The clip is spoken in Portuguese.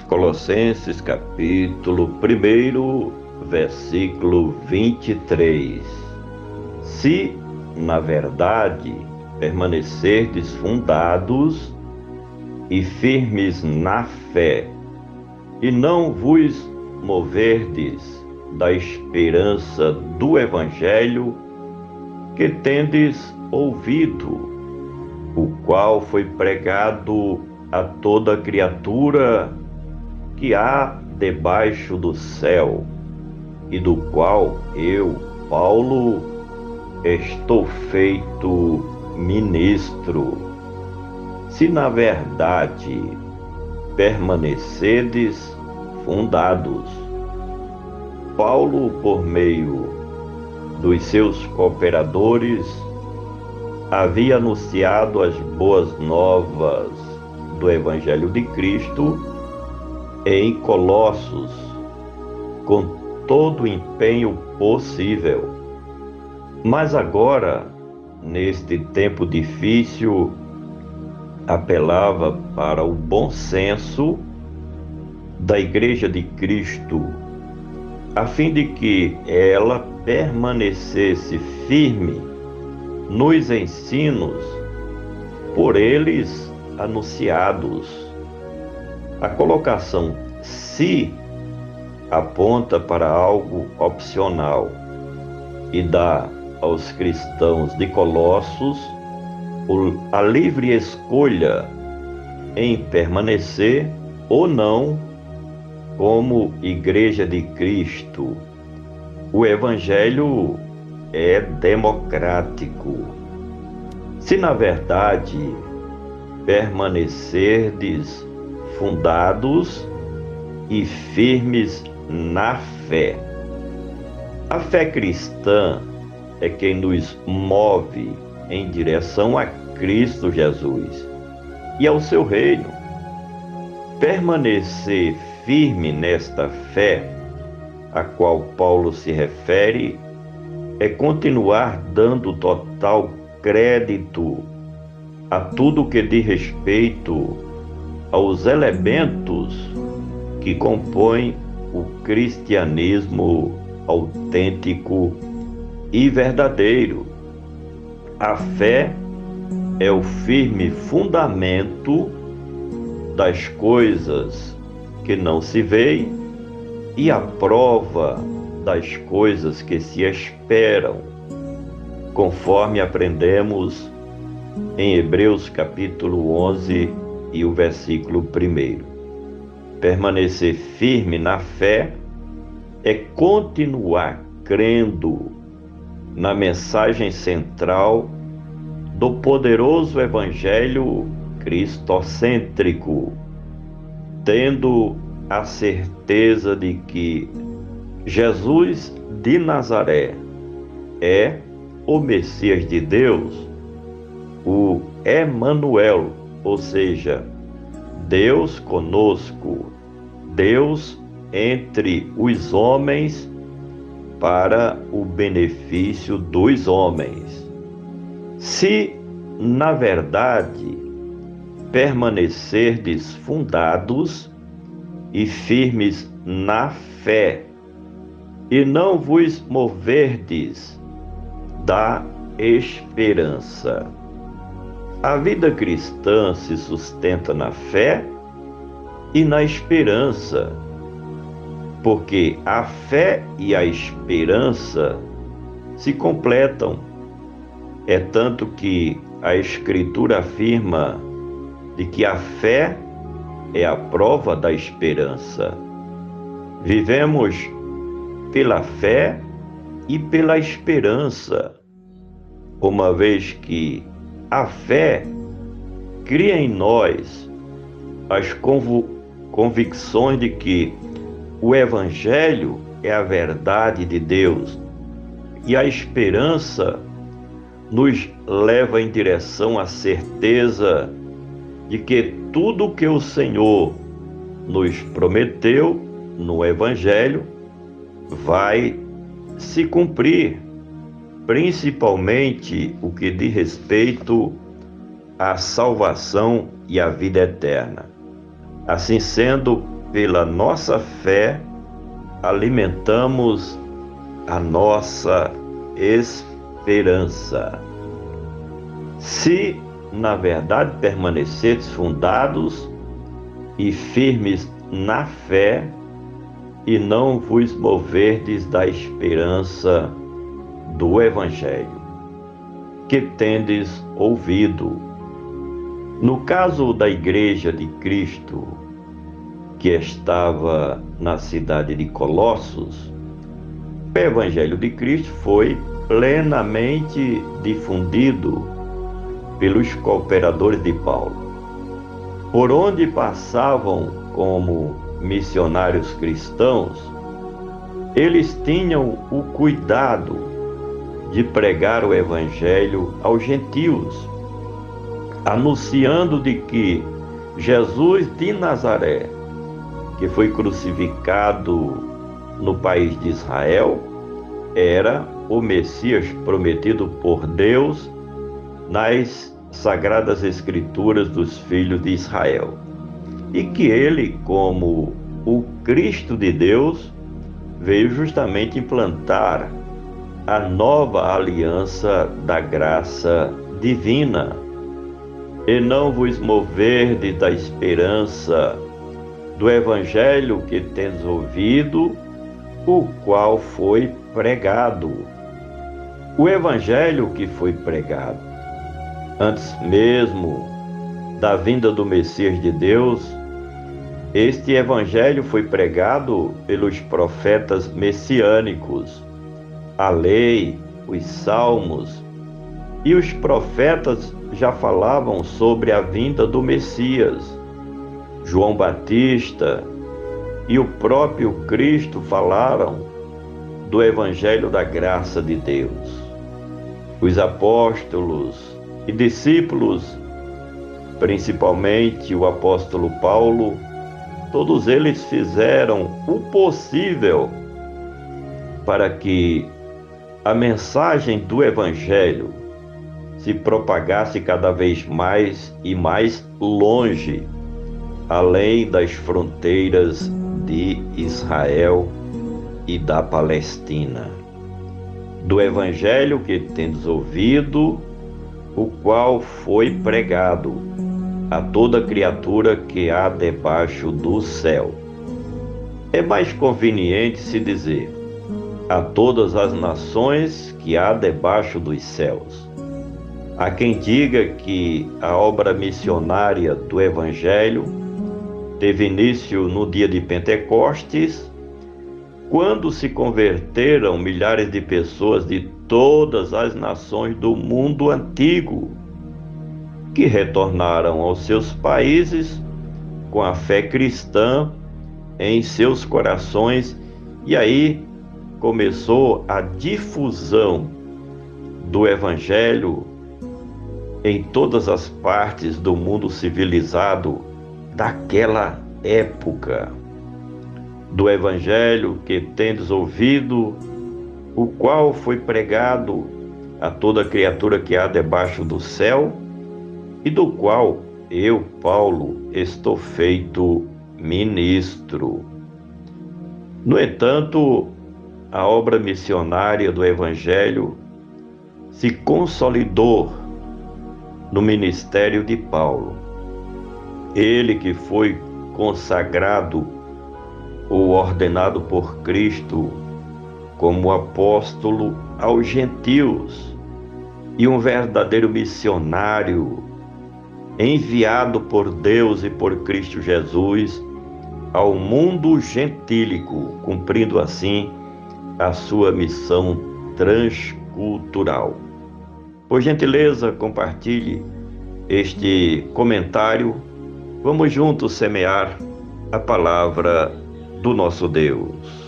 Colossenses capítulo 1, versículo 23. Se, na verdade, permanecerdes fundados e firmes na fé, e não vos moverdes da esperança do Evangelho que tendes ouvido, o qual foi pregado a toda criatura que há debaixo do céu, e do qual eu, Paulo, estou feito ministro. Se na verdade permanecedes fundados. Paulo, por meio dos seus cooperadores, havia anunciado as boas novas do Evangelho de Cristo em Colossos, com todo o empenho possível. Mas agora, neste tempo difícil, apelava para o bom senso da Igreja de Cristo, a fim de que ela permanecesse firme nos ensinos por eles anunciados. A colocação "se" aponta para algo opcional e dá aos cristãos de Colossos a livre escolha em permanecer ou não como Igreja de Cristo. O Evangelho é democrático. Se na verdade permanecerdes fundados e firmes na fé. A fé cristã é quem nos move em direção a Cristo Jesus e ao seu reino. Permanecer firme nesta fé, a qual Paulo se refere, é continuar dando total crédito a tudo que diz respeito aos elementos que compõem o cristianismo autêntico e verdadeiro. A fé é o firme fundamento das coisas que não se veem e a prova das coisas que se esperam, conforme aprendemos em Hebreus capítulo 11 e o versículo 1. Permanecer firme na fé é continuar crendo na mensagem central do poderoso Evangelho cristocêntrico, tendo a certeza de que Jesus de Nazaré é o Messias de Deus, o Emanuel, ou seja, Deus conosco, Deus entre os homens para o benefício dos homens. Se, na verdade, permanecerdes fundados e firmes na fé, e não vos moverdes da esperança. A vida cristã se sustenta na fé e na esperança, porque a fé e a esperança se completam. É tanto que a Escritura afirma de que a fé é a prova da esperança. Vivemos pela fé e pela esperança, uma vez que a fé cria em nós as convicções de que o Evangelho é a verdade de Deus, e a esperança nos leva em direção à certeza de que tudo o que o Senhor nos prometeu no Evangelho vai se cumprir, principalmente o que diz respeito à salvação e à vida eterna. Assim sendo, pela nossa fé, alimentamos a nossa esperança. Se, na verdade, permanecerdes fundados e firmes na fé, e não vos moverdes da esperança do Evangelho, que tendes ouvido. No caso da Igreja de Cristo, que estava na cidade de Colossos, o Evangelho de Cristo foi plenamente difundido pelos cooperadores de Paulo. Por onde passavam como missionários cristãos, eles tinham o cuidado de pregar o Evangelho aos gentios, anunciando de que Jesus de Nazaré, que foi crucificado no país de Israel, era o Messias prometido por Deus nas Sagradas Escrituras dos filhos de Israel. E que ele, como o Cristo de Deus, veio justamente implantar a nova aliança da graça divina. E não vos moverdes da esperança do Evangelho que tendes ouvido, o qual foi pregado. O Evangelho que foi pregado antes mesmo da vinda do Messias de Deus, este Evangelho foi pregado pelos profetas messiânicos, a lei, os salmos, e os profetas já falavam sobre a vinda do Messias. João Batista e o próprio Cristo falaram do Evangelho da graça de Deus. Os apóstolos e discípulos, principalmente o apóstolo Paulo, todos eles fizeram o possível para que a mensagem do Evangelho se propagasse cada vez mais e mais longe, além das fronteiras de Israel e da Palestina. Do Evangelho que tendes ouvido, o qual foi pregado a toda criatura que há debaixo do céu. É mais conveniente se dizer a todas as nações que há debaixo dos céus. Há quem diga que a obra missionária do Evangelho teve início no dia de Pentecostes, quando se converteram milhares de pessoas de todas as nações do mundo antigo, que retornaram aos seus países com a fé cristã em seus corações, e aí começou a difusão do Evangelho em todas as partes do mundo civilizado daquela época. Do Evangelho que tendes ouvido, o qual foi pregado a toda criatura que há debaixo do céu, e do qual eu, Paulo, estou feito ministro. No entanto, a obra missionária do Evangelho se consolidou no ministério de Paulo. Ele que foi consagrado ou ordenado por Cristo como apóstolo aos gentios e um verdadeiro missionário enviado por Deus e por Cristo Jesus ao mundo gentílico, cumprindo assim a sua missão transcultural. Por gentileza, compartilhe este comentário. Vamos juntos semear a palavra do nosso Deus.